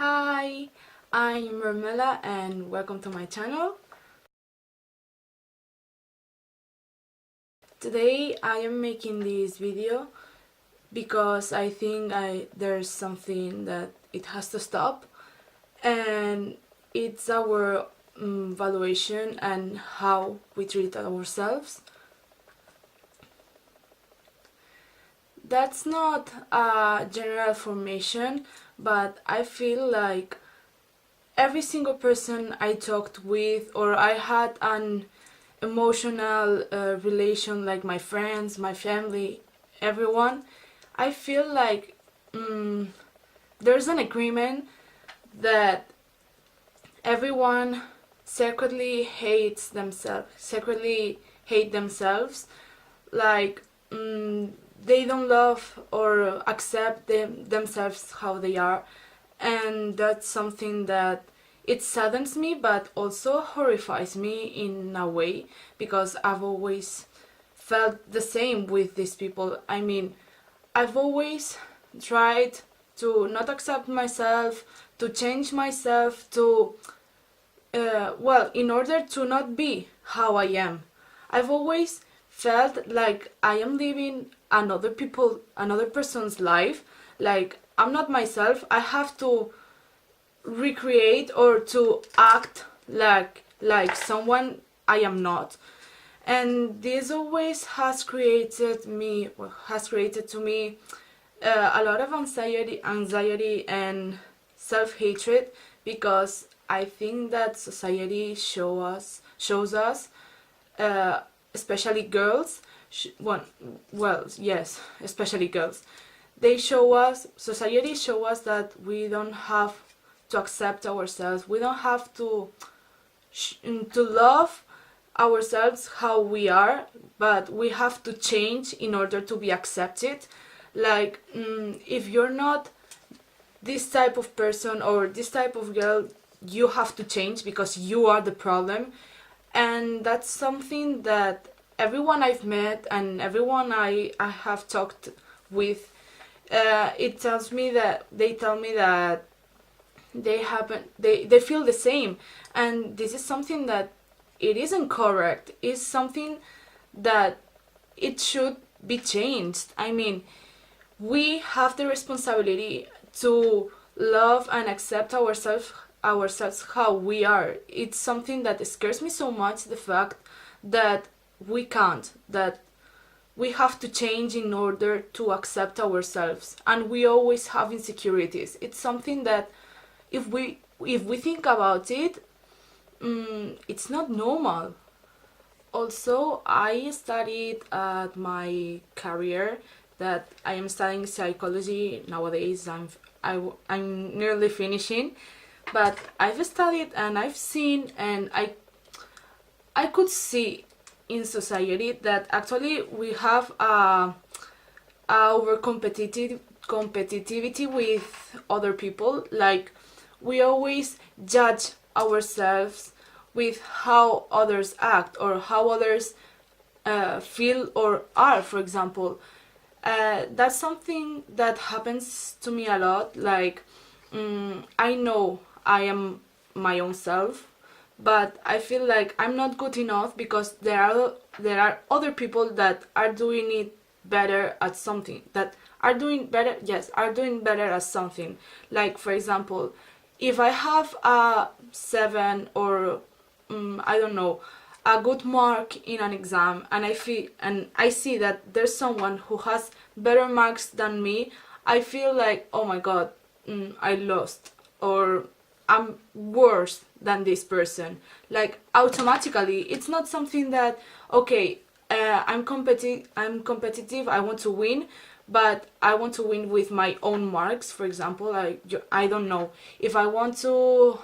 Hi, I'm Romela and welcome to my channel. Today I am making this video because I think there's something that it has to stop, and it's our valuation and how we treat ourselves. That's not a general formation, but I feel like every single person I talked with or I had an emotional relation, like my friends, my family, everyone, I feel like there's an agreement that everyone secretly hate themselves, like they don't love or accept themselves how they are, and that's something that it saddens me but also horrifies me in a way, because I've always felt the same with these people. I mean, I've always tried to not accept myself, to change myself, to in order to not be how I am. I've always felt like I am living another person's life. Like, I'm not myself. I have to recreate or to act like someone I am not. And this always has created to me a lot of anxiety and self-hatred, because I think that society shows us, uh, especially girls, yes, especially girls, society show us that we don't have to accept ourselves. We don't have to love ourselves how we are, but we have to change in order to be accepted. Like, if you're not this type of person or this type of girl, you have to change because you are the problem. And that's something that everyone I've met and everyone I have talked with, it tells me that they tell me that they feel the same. And this is something that it isn't correct. It's something that it should be changed. I mean, we have the responsibility to love and accept ourselves how we are. It's something that scares me so much, the fact that that we have to change in order to accept ourselves, and we always have insecurities. It's something that if we think about it, it's not normal. Also, I studied at my career that I am studying psychology nowadays. I'm nearly finishing, but I've studied and I've seen, and I could see in society that actually we have our competitivity with other people. Like, we always judge ourselves with how others act or how others feel or are, for example. That's something that happens to me a lot. Like, I know I am my own self, but I feel like I'm not good enough because there are other people that are doing it better at something, that are doing better, yes, are doing better at something. Like, for example, if I have a 7 or I don't know, a good mark in an exam, and I see that there's someone who has better marks than me, I feel like, oh my god, I lost, or I'm worse than this person. Like, automatically, it's not something that, okay, I'm competitive, I want to win, but I want to win with my own marks. For example, I don't know, if I want to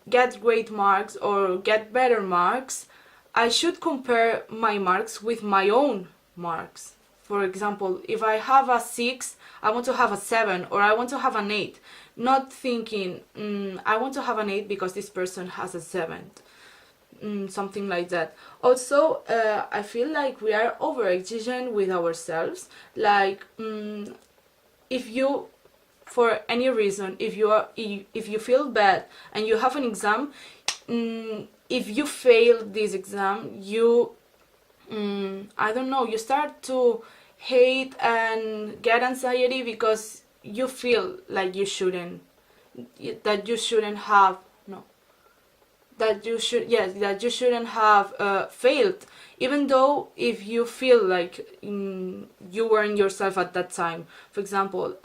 get great marks or get better marks, I should compare my marks with my own marks. For example, if I have a 6, I want to have a 7, or I want to have an 8. Not thinking, I want to have an 8 because this person has a 7. Something like that. Also, I feel like we are over exigent with ourselves. Like, if you for any reason, if you feel bad and you have an exam, if you fail this exam, you I don't know, you start to hate and get anxiety because you feel like you shouldn't, that you shouldn't have, no, that you should, yes, that you shouldn't have failed, even though if you feel like you weren't yourself at that time. For example,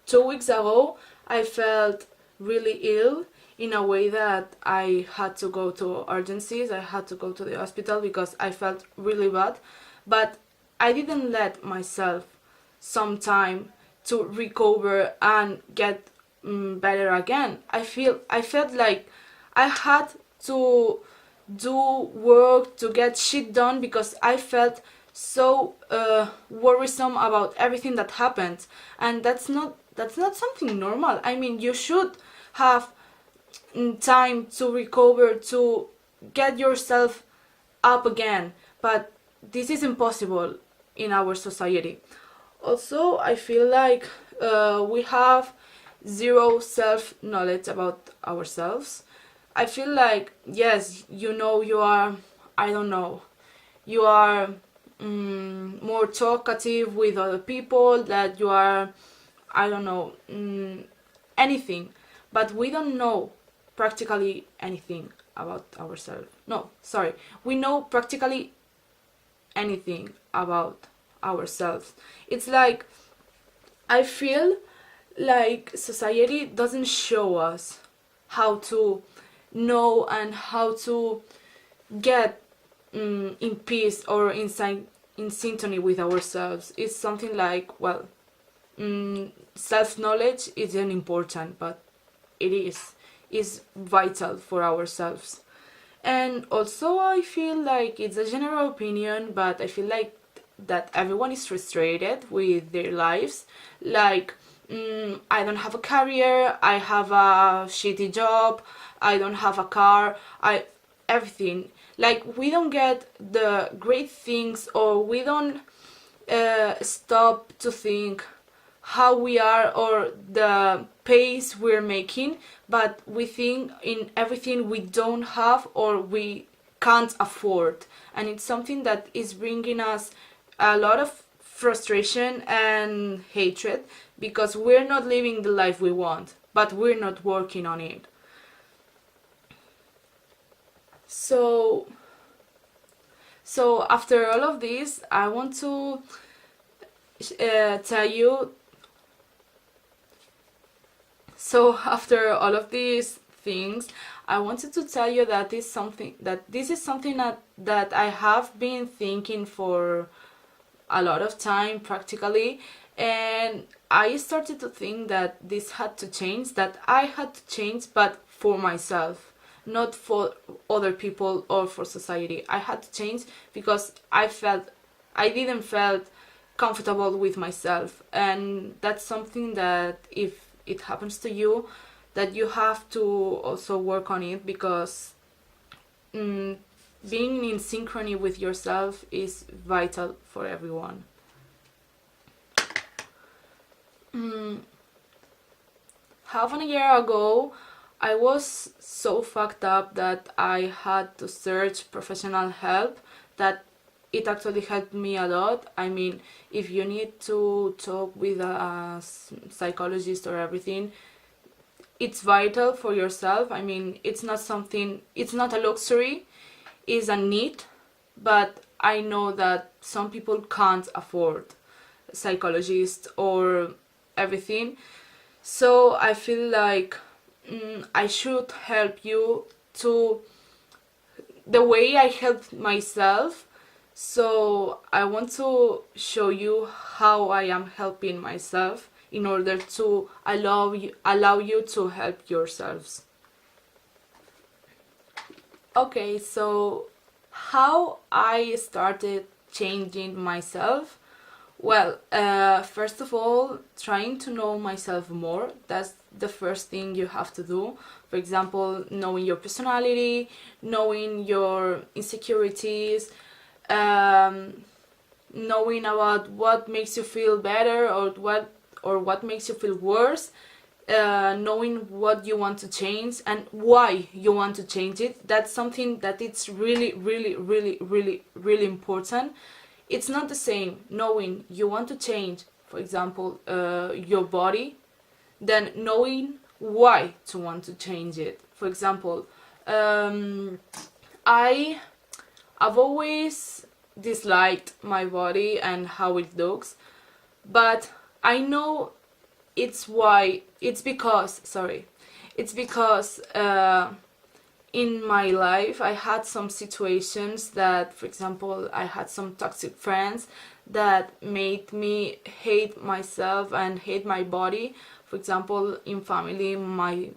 2 weeks ago I felt really ill in a way that I had to go to urgencies, I had to go to the hospital because I felt really bad, but I didn't let myself some time to recover and get better again. I felt like I had to do work to get shit done because I felt so worrisome about everything that happened, and that's not something normal. I mean, you should have time to recover, to get yourself up again, but this is impossible in our society. Also, I feel like we have zero self-knowledge about ourselves. I feel like, yes, you know, you are, I don't know, you are more talkative with other people, that you are, I don't know, anything, but we don't know practically anything about ourselves. No, sorry, we know practically anything about ourselves. It's like, I feel like society doesn't show us how to know and how to get in peace or in synchrony with ourselves. It's something like, well, self-knowledge isn't important, but it is vital for ourselves. And also, I feel like it's a general opinion, but I feel like that everyone is frustrated with their lives. Like, I don't have a career, I have a shitty job, I don't have a car, everything. Like, we don't get the great things, or we don't stop to think how we are or the pace we're making, but we think in everything we don't have or we can't afford. And it's something that is bringing us a lot of frustration and hatred, because we're not living the life we want, but we're not working on it. So after all of this, I want to tell you. So after all of these things, I wanted to tell you that this is something that I have been thinking for a lot of time practically, and I started to think that this had to change, that I had to change, but for myself, not for other people or for society. I had to change because I didn't felt comfortable with myself, and that's something that if it happens to you, that you have to also work on it, because being in synchrony with yourself is vital for everyone. Half a year ago, I was so fucked up that I had to search professional help, that it actually helped me a lot. I mean, if you need to talk with a psychologist or everything, it's vital for yourself. I mean, it's not a luxury, it's a need, but I know that some people can't afford psychologists or everything. So I feel like I should help you to the way I helped myself. So I want to show you how I am helping myself in order to allow you to help yourselves. Okay, so how I started changing myself? Well, first of all, trying to know myself more. That's the first thing you have to do. For example, knowing your personality, knowing your insecurities, knowing about what makes you feel better, or or what makes you feel worse, knowing what you want to change and why you want to change it, that's something that it's really, really, really, really, really important. It's not the same knowing you want to change, for example, your body, than knowing why to want to change it. For example, I've always disliked my body and how it looks, but I know it's because in my life I had some situations that, for example, I had some toxic friends that made me hate myself and hate my body. For example, in family, my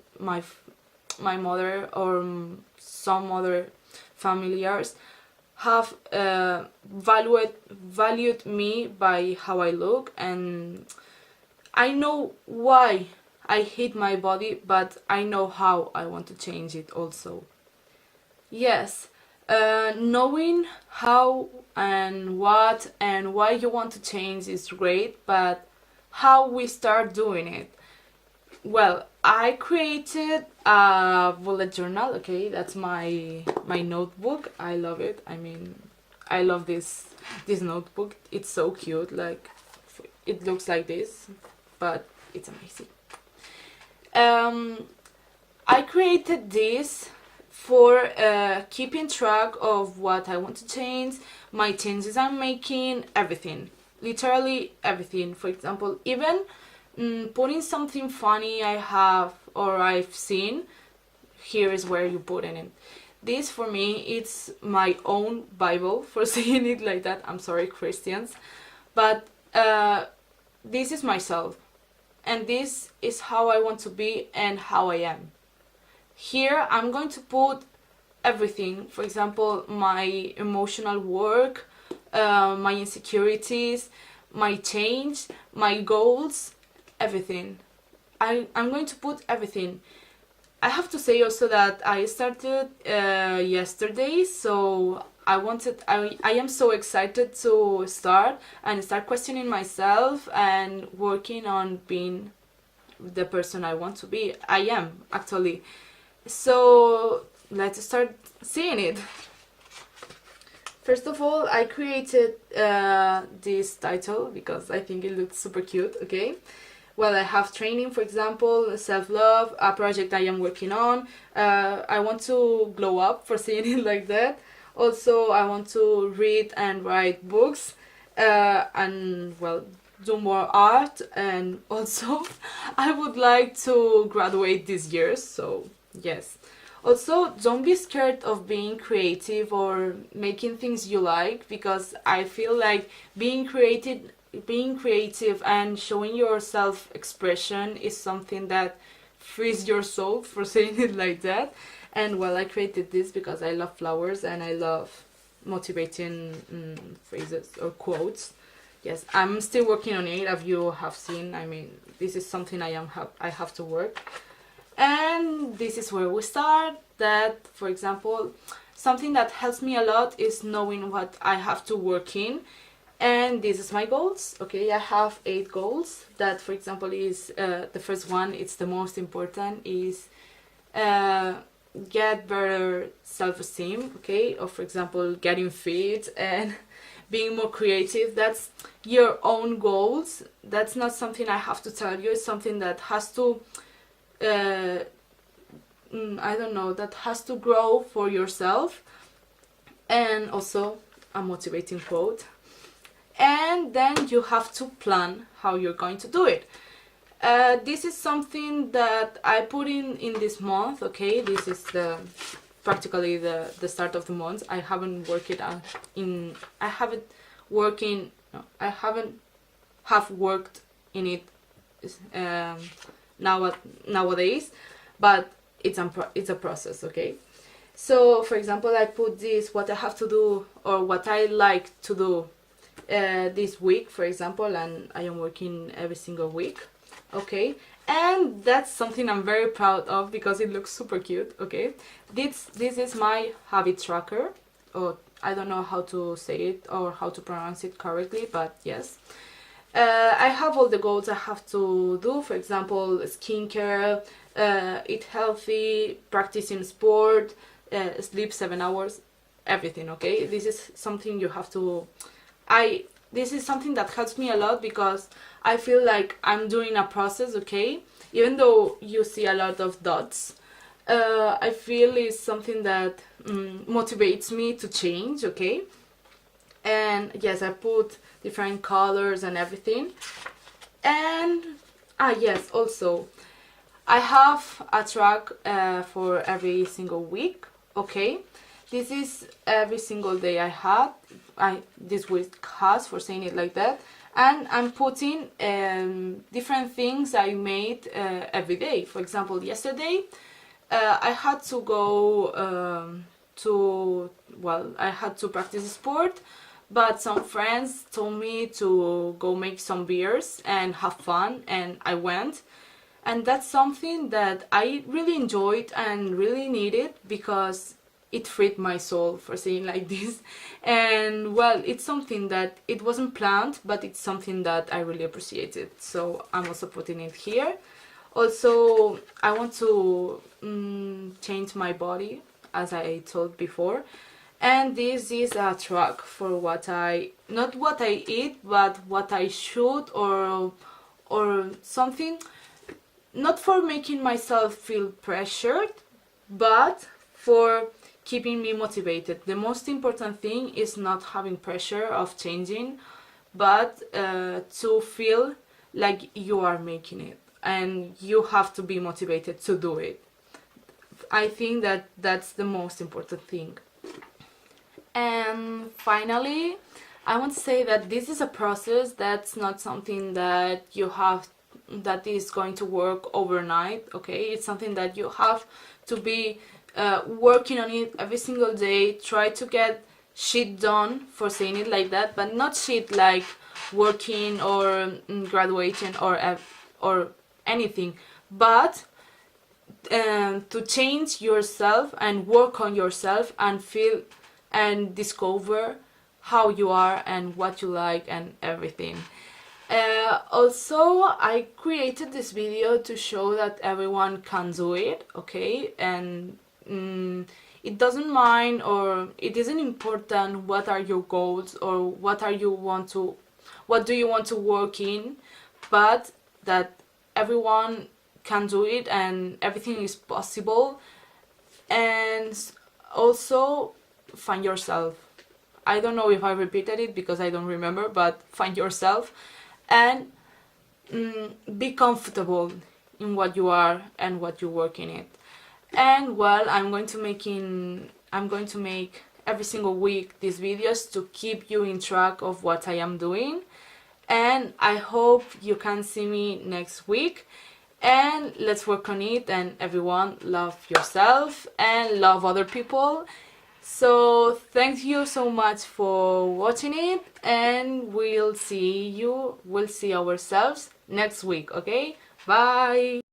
mother or some other familiars have valued me by how I look, and I know why I hate my body, but I know how I want to change it also. Yes, knowing how and what and why you want to change is great, but how we start doing it? Well, I created a bullet journal. Okay, that's my notebook. I love it. I mean, I love this notebook. It's so cute. Like, it looks like this, but it's amazing. I created this for keeping track of what I want to change, my changes I'm making, everything. Literally everything. For example, even putting something funny I have or I've seen, here is where you put it in. This for me, it's my own Bible, for saying it like that. I'm sorry, Christians. But this is myself. And this is how I want to be and how I am. Here I'm going to put everything. For example, my emotional work, my insecurities, my change, my goals, everything. I'm going to put everything. I have to say also that I started yesterday, so I am so excited to start questioning myself and working on being the person I want to be. I am, actually. So let's start seeing it. First of all, I created this title because I think it looks super cute, okay? Well, I have training, for example, self-love, a project I am working on. I want to glow up, for saying it like that. Also, I want to read and write books and, well, do more art. And also, I would like to graduate this year, so yes. Also, don't be scared of being creative or making things you like, because I feel like being creative and showing your self-expression is something that frees your soul, for saying it like that. And well, I created this because I love flowers and I love motivating phrases or quotes. Yes, I'm still working on it, as you have seen. I mean, this is something I have to work. And this is where we start. That, for example, something that helps me a lot is knowing what I have to work in. And this is my goals. Okay, I have 8 goals. That, for example, is the first one, it's the most important, is get better self-esteem, okay? Or, for example, getting fit and being more creative. That's your own goals. That's not something I have to tell you. It's something that has to that has to grow for yourself. And also a motivating quote. And then you have to plan how you're going to do it. This is something that I put in this month, okay? This is practically the start of the month. I haven't worked in it nowadays, but it's a process, okay? So, for example, I put this, what I have to do or what I like to do this week, for example, and I am working every single week, okay? And that's something I'm very proud of because it looks super cute, okay? This is my habit tracker, or I don't know how to say it or how to pronounce it correctly, but yes. I have all the goals I have to do, for example, skincare, eat healthy, practicing sport, sleep 7 hours, everything, okay? This is something you have to... This is something that helps me a lot because I feel like I'm doing a process, okay? Even though you see a lot of dots, I feel it's something that motivates me to change, okay? And yes, I put different colors and everything. And yes, also I have a track for every single week, okay? This is every single day this week has, for saying it like that, and I'm putting different things I made every day. For example, yesterday I had to go I had to practice sport, but some friends told me to go make some beers and have fun, and I went. And that's something that I really enjoyed and really needed because it freed my soul, for saying like this. And well, it's something that it wasn't planned, but it's something that I really appreciated. So I'm also putting it here. Also, I want to change my body, as I told before. And this is a track for not what I eat, but what I should or something, not for making myself feel pressured, but for keeping me motivated. The most important thing is not having pressure of changing, but to feel like you are making it and you have to be motivated to do it. I think that that's the most important thing. And finally, I want to say that this is a process that's not something that that is going to work overnight, okay? It's something that you have to be working on it every single day, try to get shit done, for saying it like that, but not shit like working or graduating or anything, but to change yourself and work on yourself and feel and discover how you are and what you like and everything. Also, I created this video to show that everyone can do it, okay? And it doesn't mind, or it isn't important what are your goals or what do you want to work in, but that everyone can do it and everything is possible. And also, find yourself. I don't know if I repeated it because I don't remember, but find yourself and be comfortable in what you are and what you work in it. And well, I'm going to make every single week these videos to keep you in track of what I am doing. And I hope you can see me next week. And let's work on it, and everyone love yourself and love other people. So thank you so much for watching it, and we'll see ourselves next week, okay? Bye!